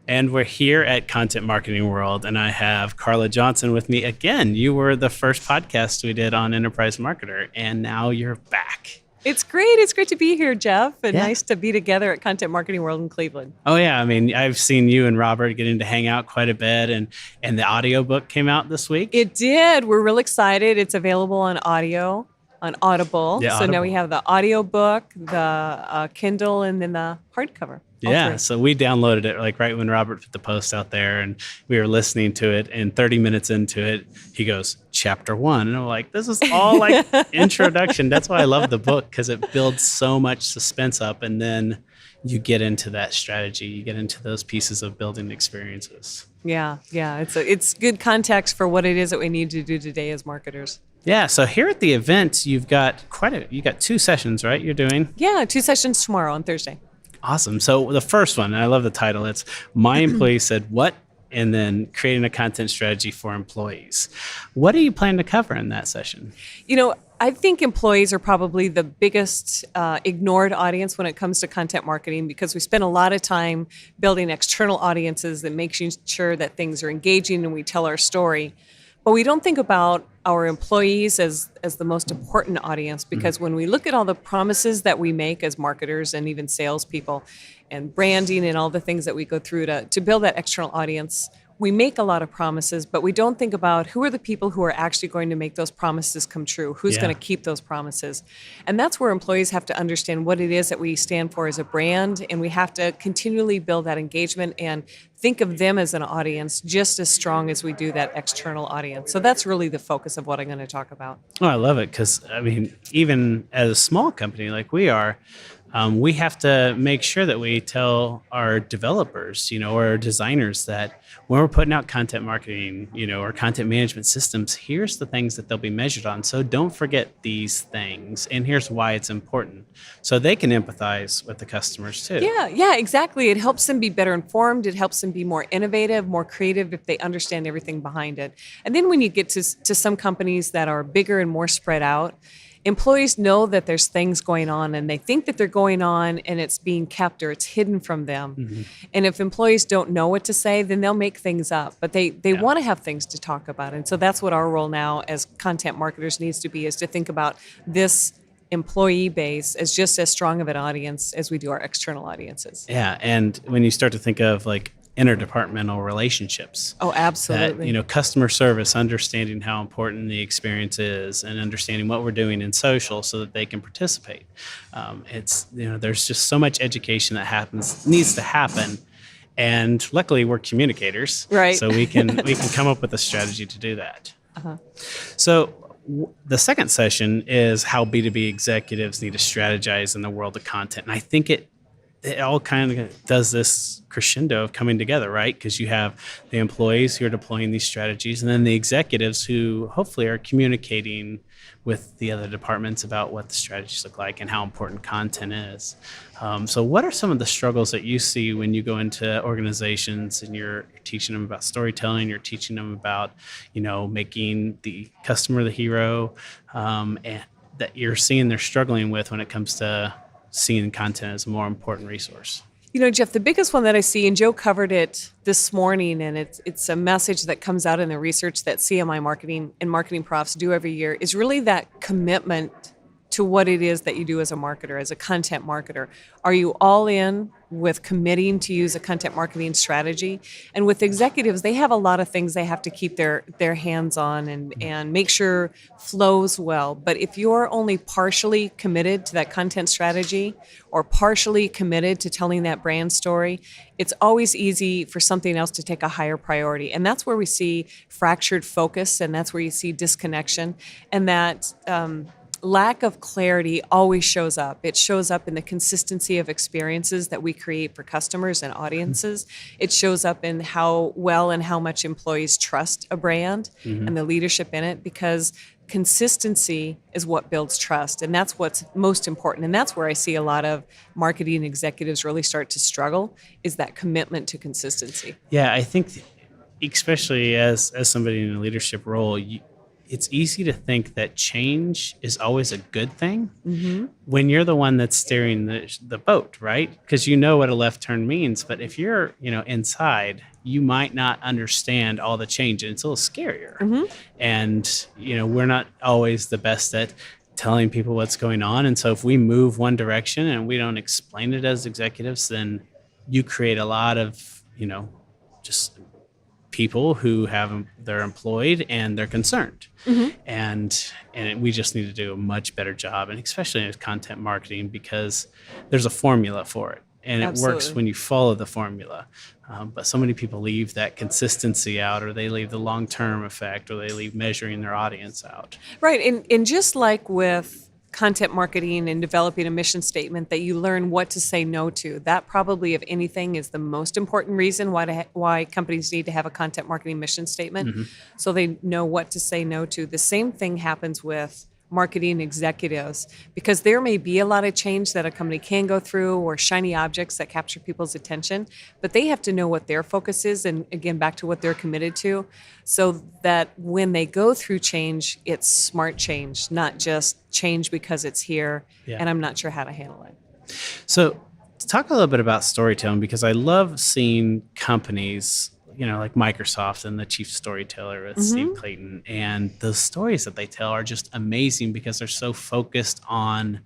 And we're here at Content Marketing World, and I have Carla Johnson with me again. You were the first podcast we did on Enterprise Marketer, and now you're back. It's great. It's great to be here, Jeff, and Yeah. nice to be together at Content Marketing World in Cleveland. Oh, yeah. I mean, I've seen you and Robert getting to hang out quite a bit, and the audiobook came out this week. It did. We're real excited. It's available on audio, on Audible. Yeah, so now Audible. we have the audiobook, the Kindle, and then the hardcover. All Yeah, three. so we downloaded it like right when Robert put the post out there, and we were listening to it, and 30 minutes into it, he goes, chapter 1. And I'm like, this is all like introduction. That's why I love the book, because it builds so much suspense up, and then you get into that strategy. You get into those pieces of building experiences. Yeah. It's good context for what it is that we need to do today as marketers. Yeah, so here at the event, you got 2 sessions, right? You're doing? Yeah, 2 sessions tomorrow on Thursday. Awesome. So the first one, and I love the title, it's My Employee Said What? And then creating a content strategy for employees. What do you plan to cover in that session? You know, I think employees are probably the biggest ignored audience when it comes to content marketing, because we spend a lot of time building external audiences that makes sure that things are engaging and we tell our story. But we don't think about our employees as the most important audience, because when we look at all the promises that we make as marketers and even salespeople and branding and all the things that we go through to build that external audience, we make a lot of promises, but we don't think about who are the people who are actually going to make those promises come true, who's going to keep those promises. And that's where employees have to understand what it is that we stand for as a brand, and we have to continually build that engagement and think of them as an audience just as strong as we do that external audience. So that's really the focus of what I'm going to talk about. Oh, I love it, because, I mean, even as a small company like we are, we have to make sure that we tell our developers, or our designers, that when we're putting out content marketing, or content management systems, here's the things that they'll be measured on. So don't forget these things. And here's why it's important. So they can empathize with the customers too. Yeah, exactly. It helps them be better informed. It helps them be more innovative, more creative if they understand everything behind it. And then when you get to some companies that are bigger and more spread out, employees know that there's things going on, and they think that they're going on and it's being kept or it's hidden from them. Mm-hmm. And if employees don't know what to say, then they'll make things up. But they want to have things to talk about. And so that's what our role now as content marketers needs to be, is to think about this employee base as just as strong of an audience as we do our external audiences. Yeah, and when you start to think of like interdepartmental relationships. Oh, absolutely. That, customer service, understanding how important the experience is, and understanding what we're doing in social so that they can participate. There's just so much education that needs to happen. And luckily we're communicators. Right. So we can come up with a strategy to do that. Uh-huh. So the second session is how B2B executives need to strategize in the world of content. And I think it all kind of does this crescendo of coming together, right? Because you have the employees who are deploying these strategies, and then the executives who hopefully are communicating with the other departments about what the strategies look like and how important content is. So what are some of the struggles that you see when you go into organizations and you're teaching them about storytelling, you're teaching them about, making the customer the hero, and that you're seeing they're struggling with when it comes to seeing content as a more important resource? Jeff, the biggest one that I see, and Joe covered it this morning, and it's a message that comes out in the research that CMI marketing and marketing profs do every year, is really that commitment to what it is that you do as a marketer, as a content marketer. Are you all in with committing to use a content marketing strategy? And with executives, they have a lot of things they have to keep their hands on and make sure flows well. But if you're only partially committed to that content strategy or partially committed to telling that brand story, it's always easy for something else to take a higher priority. And that's where we see fractured focus, and that's where you see disconnection, and that lack of clarity always shows up. It shows up in the consistency of experiences that we create for customers and audiences. It shows up in how well and how much employees trust a brand and the leadership in it, because consistency is what builds trust, and that's what's most important. And that's where I see a lot of marketing executives really start to struggle, is that commitment to consistency. Yeah, I think especially as somebody in a leadership role, it's easy to think that change is always a good thing when you're the one that's steering the boat, right? Because you know what a left turn means. But if you're, inside, you might not understand all the change, and it's a little scarier. And, we're not always the best at telling people what's going on. And so if we move one direction and we don't explain it as executives, then you create a lot of, just people who they're employed and they're concerned. And we just need to do a much better job, and especially in content marketing, because there's a formula for it, and it works when you follow the formula. But so many people leave that consistency out, or they leave the long-term effect, or they leave measuring their audience out. Right. And just like with content marketing and developing a mission statement, that you learn what to say no to. That probably, if anything, is the most important reason why companies need to have a content marketing mission statement, so they know what to say no to. The same thing happens with marketing executives, because there may be a lot of change that a company can go through, or shiny objects that capture people's attention, but they have to know what their focus is, and again, back to what they're committed to, so that when they go through change, it's smart change, not just change because it's here and I'm not sure how to handle it. So talk a little bit about storytelling, because I love seeing companies, like Microsoft and the chief storyteller with Steve Clayton, and the stories that they tell are just amazing because they're so focused on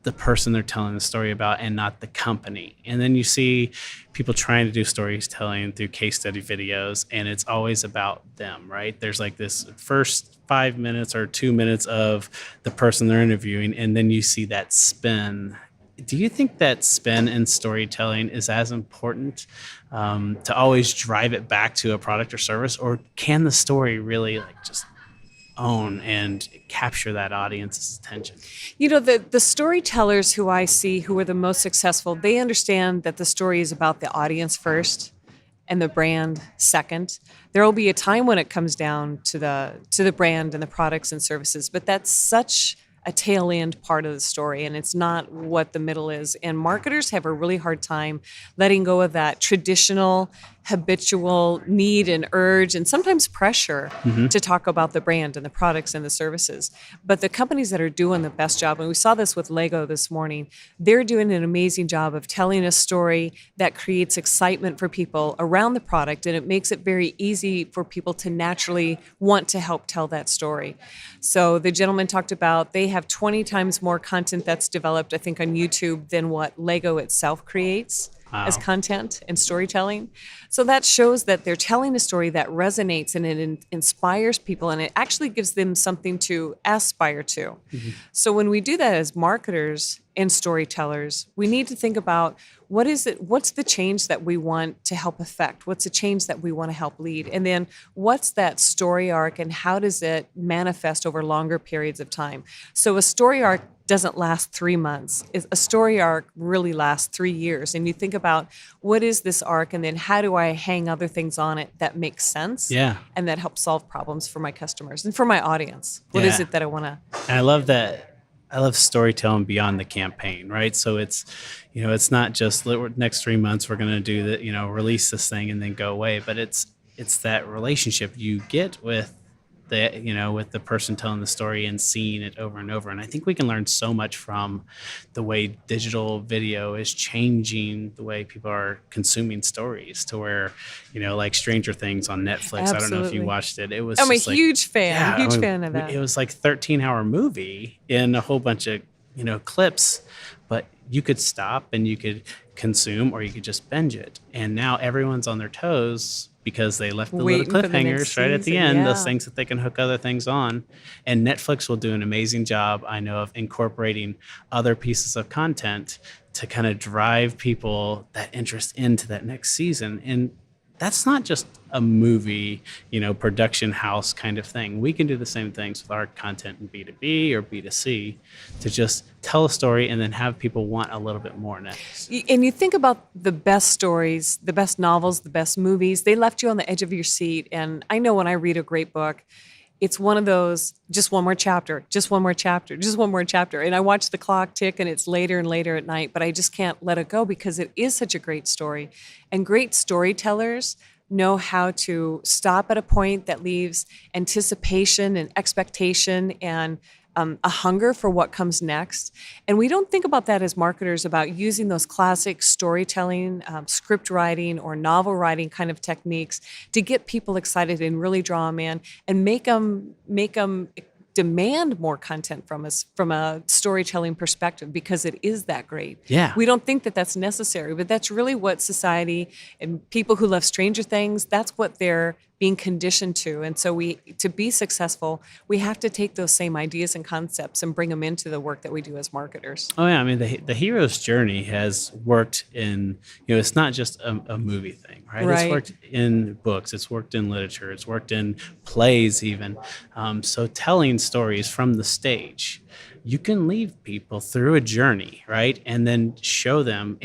the person they're telling the story about and not the company. And then you see people trying to do storytelling through case study videos, and it's always about them, right? There's like this first 5 minutes or 2 minutes of the person they're interviewing, and then you see that spin. Do you think that spin in storytelling is as important to always drive it back to a product or service, or can the story really just own and capture that audience's attention? The storytellers who I see who are the most successful, they understand that the story is about the audience first and the brand second. There will be a time when it comes down to the brand and the products and services, but that's such a tail end part of the story, and it's not what the middle is. And marketers have a really hard time letting go of that traditional, habitual need and urge, and sometimes pressure to talk about the brand and the products and the services. But the companies that are doing the best job, and we saw this with Lego this morning, they're doing an amazing job of telling a story that creates excitement for people around the product, and it makes it very easy for people to naturally want to help tell that story. So the gentleman talked about they have 20 times more content that's developed, I think, on YouTube than what Lego itself creates as content and storytelling. So that shows that they're telling a story that resonates, and it inspires people, and it actually gives them something to aspire to. So when we do that as marketers and storytellers, we need to think about what's the change that we want to help affect? What's the change that we want to help lead? And then what's that story arc, and how does it manifest over longer periods of time? So a story arc doesn't last 3 months. A story arc really lasts 3 years. And you think about, what is this arc, and then how do I hang other things on it that makes sense? Yeah. And that helps solve problems for my customers and for my audience. What is it that I want to... And I love that. I love storytelling beyond the campaign, right? So it's, it's not just next 3 months we're going to do that, release this thing and then go away, but it's that relationship you get with with the person telling the story and seeing it over and over. And I think we can learn so much from the way digital video is changing the way people are consuming stories, to where, like Stranger Things on Netflix. Absolutely. I don't know if you watched it. It was I'm a just huge fan. Yeah, Huge fan of that. It was like 13-hour movie in a whole bunch of, clips, but you could stop and you could consume, or you could just binge it. And now everyone's on their toes because they left the little cliffhangers right at the end, those things that they can hook other things on. And Netflix will do an amazing job, I know, of incorporating other pieces of content to kind of drive people that interest into that next season. And that's not just a movie, production house kind of thing. We can do the same things with our content in B2B or B2C, to just tell a story and then have people want a little bit more next. And you think about the best stories, the best novels, the best movies, they left you on the edge of your seat. And I know when I read a great book, it's one of those, just one more chapter, just one more chapter, just one more chapter. And I watch the clock tick, and it's later and later at night, but I just can't let it go because it is such a great story. And great storytellers know how to stop at a point that leaves anticipation and expectation and a hunger for what comes next. And we don't think about that as marketers, about using those classic storytelling, script writing, or novel writing kind of techniques to get people excited and really draw them in and make them demand more content from us from a storytelling perspective, because it is that great. Yeah. We don't think that that's necessary, but that's really what society and people who love Stranger Things, that's what they're being conditioned to. And so to be successful, we have to take those same ideas and concepts and bring them into the work that we do as marketers. Oh yeah, I mean the hero's journey has worked in, it's not just a movie thing, right? Right. It's worked in books, it's worked in literature, it's worked in plays even. So telling stories from the stage, you can lead people through a journey, right? And then show them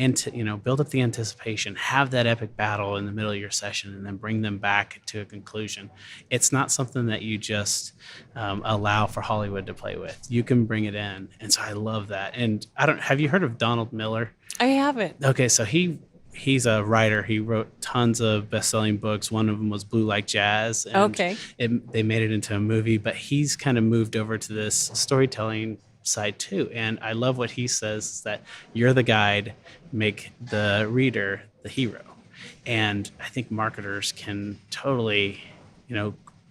build up the anticipation, have that epic battle in the middle of your session, and then bring them back to a conclusion. It's not something that you just allow for Hollywood to play with. You can bring it in. And so I love that. And have you heard of Donald Miller? I haven't. Okay, so he's a writer. He wrote tons of best-selling books. One of them was Blue Like Jazz. And Okay. they made it into a movie, but he's kind of moved over to this storytelling side too. And I love what he says, that you're the guide, make the reader the hero. And I think marketers can totally,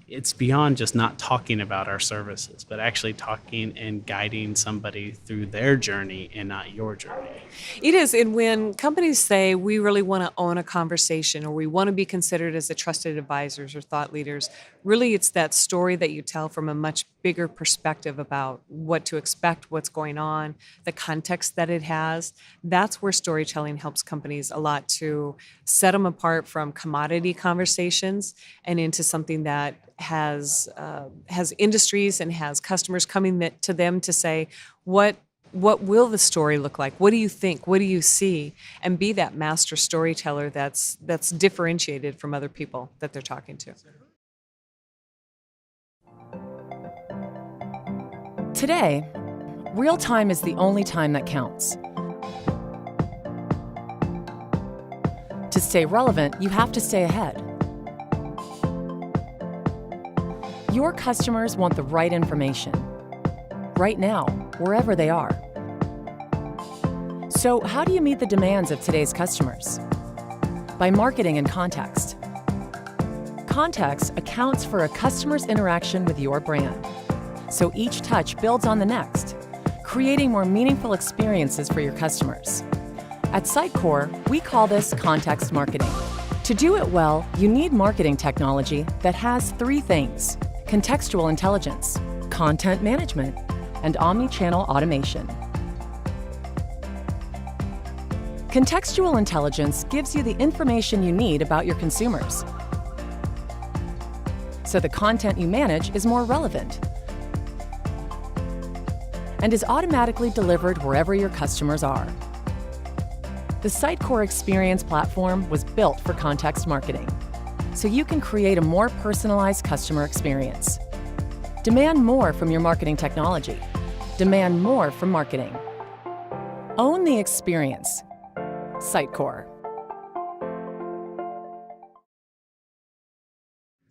it's beyond just not talking about our services, but actually talking and guiding somebody through their journey and not your journey. It is. And when companies say we really want to own a conversation, or we want to be considered as the trusted advisors or thought leaders, really it's that story that you tell from a much bigger perspective about what to expect, what's going on, the context that it has. That's where storytelling helps companies a lot to set them apart from commodity conversations and into something that has industries and has customers coming to them to say, what will the story look like? What do you think? What do you see? And be that master storyteller that's differentiated from other people that they're talking to. Today, real time is the only time that counts. To stay relevant, you have to stay ahead. Your customers want the right information, right now, wherever they are. So how do you meet the demands of today's customers? By marketing in context. Context accounts for a customer's interaction with your brand. So each touch builds on the next, creating more meaningful experiences for your customers. At Sitecore, we call this context marketing. To do it well, you need marketing technology that has three things: contextual intelligence, content management, and omni-channel automation. Contextual intelligence gives you the information you need about your consumers, so the content you manage is more relevant and is automatically delivered wherever your customers are. The Sitecore Experience platform was built for context marketing, so you can create a more personalized customer experience. Demand more from your marketing technology. Demand more from marketing. Own the experience. Sitecore.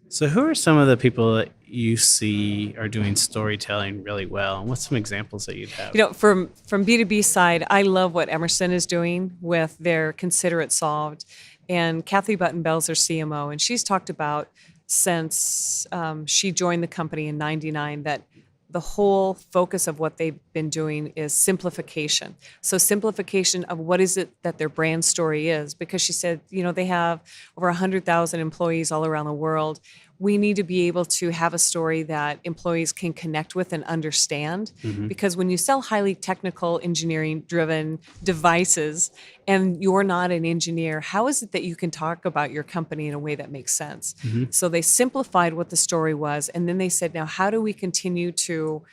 So who are some of the people that you see are doing storytelling really well? And what's some examples that you'd have? From B2B side, I love what Emerson is doing with their Consider It Solved. And Kathy Button-Bell's their CMO, and she's talked about since she joined the company in '99 that the whole focus of what they've been doing is simplification. So simplification of what is it that their brand story is, because she said, they have over 100,000 employees all around the world. We need to be able to have a story that employees can connect with and understand. Mm-hmm. Because when you sell highly technical, engineering-driven devices and you're not an engineer, how is it that you can talk about your company in a way that makes sense? Mm-hmm. So they simplified what the story was, and then they said, now how do we continue to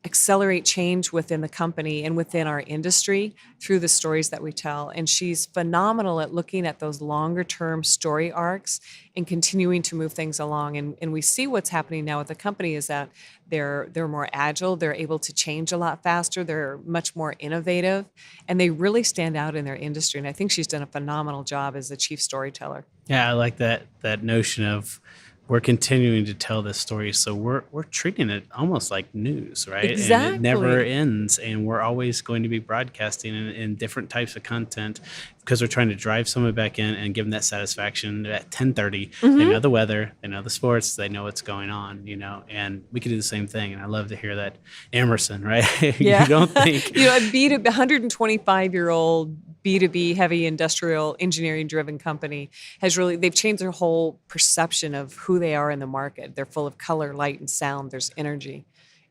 accelerate change within the company and within our industry through the stories that we tell. And she's phenomenal at looking at those longer term story arcs and continuing to move things along. And we see what's happening now with the company is that they're more agile, they're able to change a lot faster, they're much more innovative, and they really stand out in their industry. And I think she's done a phenomenal job as the chief storyteller. Yeah, I like that notion of we're continuing to tell this story, so we're treating it almost like news, right? Exactly. And it never ends, and we're always going to be broadcasting in different types of content because we're trying to drive someone back in and give them that satisfaction at 10:30. They know the weather, they know the sports, they know what's going on, and we could do the same thing. And I love to hear that Emerson, right? Yeah. You don't think a 125-year-old B2B heavy industrial engineering driven company they've changed their whole perception of who they are in the market. They're full of color, light, and sound. There's energy,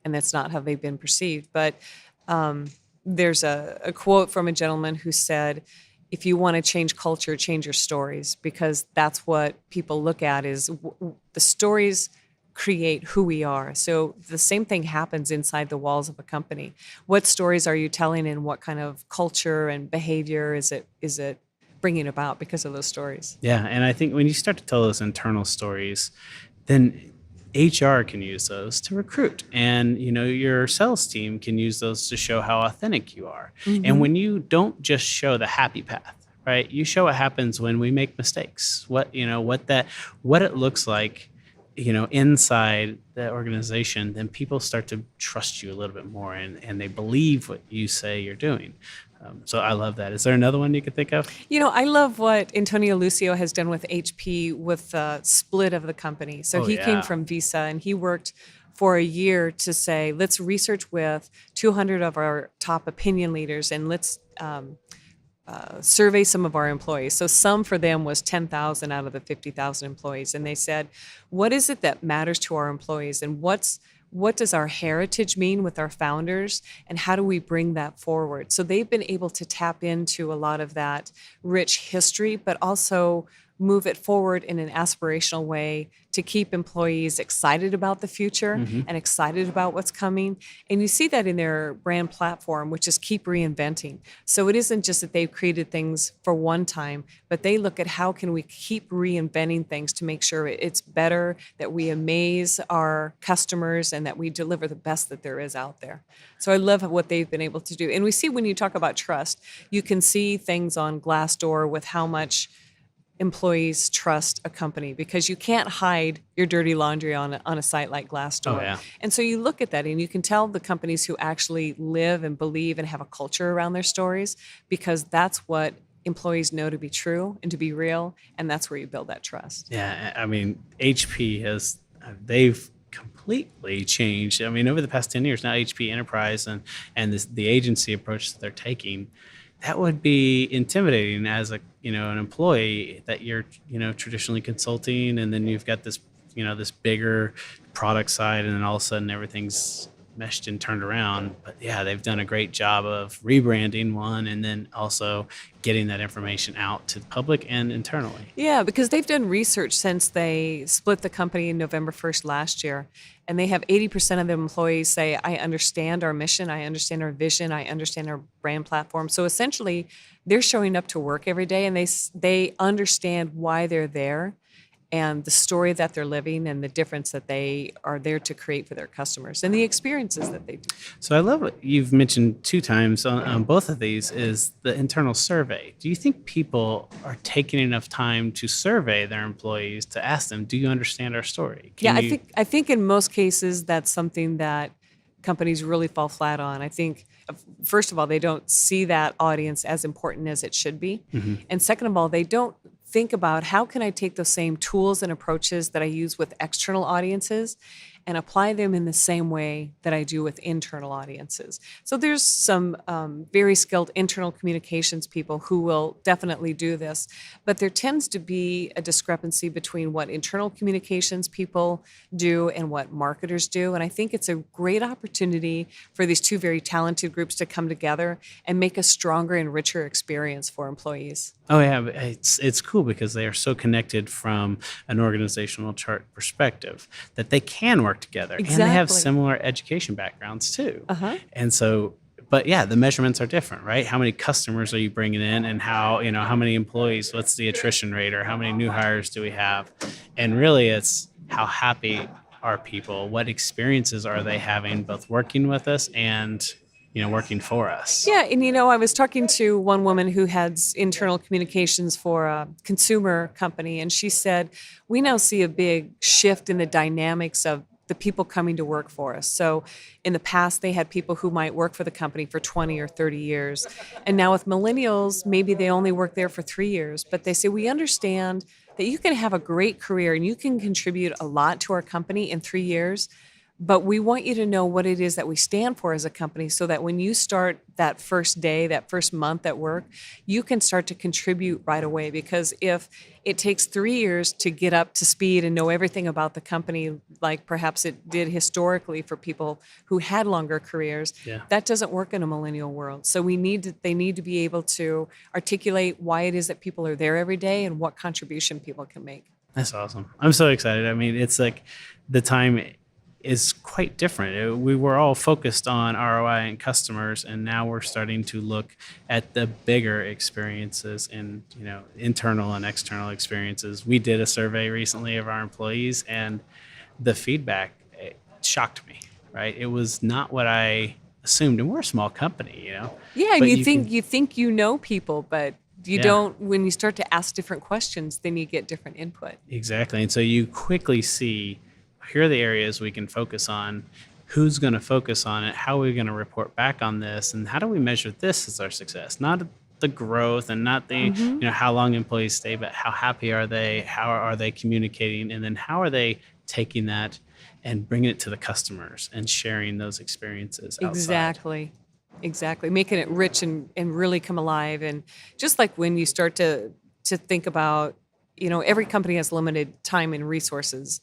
and that's not how they've been perceived. But there's a quote from a gentleman who said, if you want to change culture, change your stories, because that's what people look at is the stories create who we are. So the same thing happens inside the walls of a company. What stories are you telling, and what kind of culture and behavior is it bringing about because of those stories? Yeah, and I think when you start to tell those internal stories, then HR can use those to recruit, and your sales team can use those to show how authentic you are. And when you don't just show the happy path, right? You show what happens when we make mistakes. What it looks like, inside the organization, then people start to trust you a little bit more, and they believe what you say you're doing. So I love that. Is there another one you could think of? I love what Antonio Lucio has done with HP with the split of the company. So he came from Visa, and he worked for a year to say, let's research with 200 of our top opinion leaders, and let's survey some of our employees. So some for them was 10,000 out of the 50,000 employees. And they said, what is it that matters to our employees, and what does our heritage mean with our founders, and how do we bring that forward? So they've been able to tap into a lot of that rich history, but also move it forward in an aspirational way to keep employees excited about the future and excited about what's coming. And you see that in their brand platform, which is keep reinventing. So it isn't just that they've created things for one time, but they look at how can we keep reinventing things to make sure it's better, that we amaze our customers, and that we deliver the best that there is out there. So I love what they've been able to do. And we see when you talk about trust, you can see things on Glassdoor with how much employees trust a company, because you can't hide your dirty laundry on a site like Glassdoor. Oh, yeah. And so you look at that and you can tell the companies who actually live and believe and have a culture around their stories, because that's what employees know to be true and to be real, and that's where you build that trust. Yeah, I mean, HP they've completely changed. I mean, over the past 10 years now, HP Enterprise and the agency approach that they're taking, that would be intimidating as an employee, that you're traditionally consulting, and then you've got this this bigger product side, and then all of a sudden everything's meshed and turned around. But yeah, they've done a great job of rebranding one, and then also getting that information out to the public and internally. Yeah, because they've done research since they split the company in November 1st last year. And they have 80% of the employees say, I understand our mission, I understand our vision, I understand our brand platform. So essentially, they're showing up to work every day, and they understand why they're there, and the story that they're living, and the difference that they are there to create for their customers, and the experiences that they do. So I love what you've mentioned 2 times on both of these is the internal survey. Do you think people are taking enough time to survey their employees to ask them, do you understand our story? I think in most cases that's something that companies really fall flat on. I think, first of all, they don't see that audience as important as it should be. And second of all, they don't think about how can I take those same tools and approaches that I use with external audiences and apply them in the same way that I do with internal audiences. So there's some very skilled internal communications people who will definitely do this, but there tends to be a discrepancy between what internal communications people do and what marketers do. And I think it's a great opportunity for these two very talented groups to come together and make a stronger and richer experience for employees. Oh yeah, it's cool because they are so connected from an organizational chart perspective that they can work work together. And they have Exactly. similar education backgrounds too. Uh-huh. And so, but yeah, the measurements are different, right? How many customers are you bringing in, and how many employees, what's the attrition rate, or how many new hires do we have? And really it's how happy are people, what experiences are they having both working with us and working for us. Yeah, and I was talking to one woman who has internal communications for a consumer company, and she said, we now see a big shift in the dynamics of the people coming to work for us. So in the past, they had people who might work for the company for 20 or 30 years. And now with millennials, maybe they only work there for 3 years, but they say, we understand that you can have a great career and you can contribute a lot to our company in 3 years. But we want you to know what it is that we stand for as a company so that when you start that first day, that first month at work, you can start to contribute right away. Because if it takes 3 years to get up to speed and know everything about the company, like perhaps it did historically for people who had longer careers, that doesn't work in a millennial world. So they need to be able to articulate why it is that people are there every day and what contribution people can make. That's awesome. I'm so excited. I mean, it's like the time is quite different. We were all focused on ROI and customers, and now we're starting to look at the bigger experiences and internal and external experiences. We did a survey recently of our employees, and the feedback shocked me. Right, it was not what I assumed, and we're a small company. Yeah, but and you think people, but you don't. When you start to ask different questions, then you get different input. Exactly, and so you quickly see, here are the areas we can focus on, who's going to focus on it, how are we going to report back on this, and how do we measure this as our success? Not the growth and not the how long employees stay, but how happy are they, how are they communicating, and then how are they taking that and bringing it to the customers and sharing those experiences outside. Exactly, making it rich and really come alive. And just like when you start to think about, every company has limited time and resources,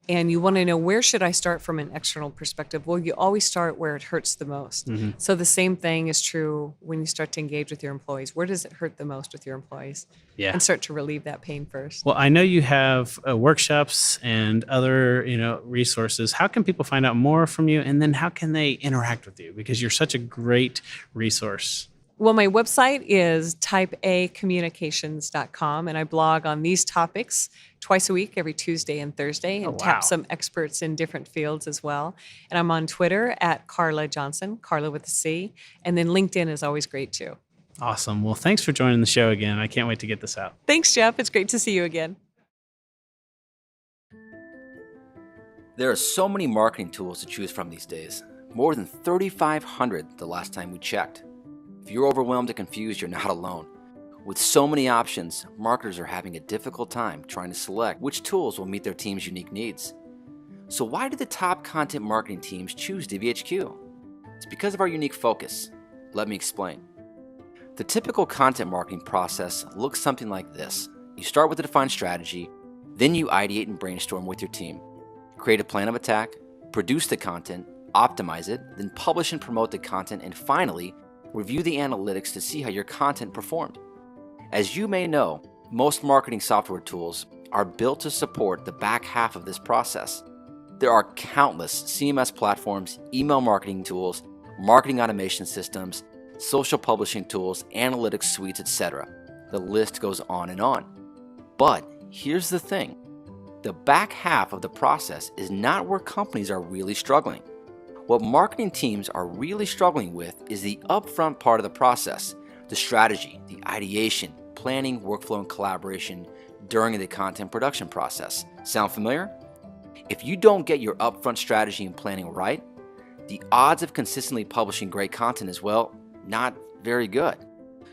and you want to know, where should I start from an external perspective? Well, you always start where it hurts the most. So the same thing is true when you start to engage with your employees. Where does it hurt the most with your employees? Yeah. And start to relieve that pain first. Well, I know you have workshops and other resources. How can people find out more from you, and then how can they interact with you? Because you're such a great resource. Well, my website is typeacommunications.com, and I blog on these topics twice a week, every Tuesday and Thursday, and tap some experts in different fields as well. And I'm on Twitter at Carla Johnson, Carla with a C, and then LinkedIn is always great too. Awesome. Well, thanks for joining the show again. I can't wait to get this out. Thanks, Jeff. It's great to see you again. There are so many marketing tools to choose from these days. More than 3,500 the last time we checked. If you're overwhelmed and confused, you're not alone. With so many options, marketers are having a difficult time trying to select which tools will meet their team's unique needs. So why do the top content marketing teams choose DVHQ? It's because of our unique focus. Let me explain. The typical content marketing process looks something like this. You start with a defined strategy, then you ideate and brainstorm with your team. Create a plan of attack, produce the content, optimize it, then publish and promote the content, and finally, review the analytics to see how your content performed. As you may know, most marketing software tools are built to support the back half of this process. There are countless CMS platforms, email marketing tools, marketing automation systems, social publishing tools, analytics suites, etc. The list goes on and on. But here's the thing. The back half of the process is not where companies are really struggling. What marketing teams are really struggling with is the upfront part of the process, the strategy, the ideation, planning, workflow, and collaboration during the content production process. Sound familiar? If you don't get your upfront strategy and planning right, the odds of consistently publishing great content is, well, not very good.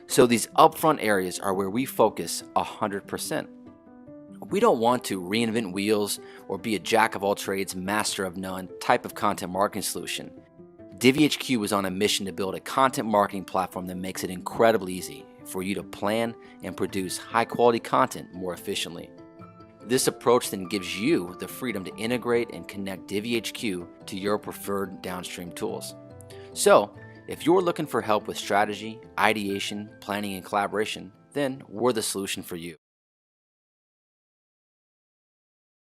So these upfront areas are where we focus 100%. We don't want to reinvent wheels or be a jack of all trades, master of none type of content marketing solution. DVHQ is on a mission to build a content marketing platform that makes it incredibly easy for you to plan and produce high quality content more efficiently. This approach then gives you the freedom to integrate and connect DVHQ to your preferred downstream tools. So, if you're looking for help with strategy, ideation, planning, and collaboration, then we're the solution for you.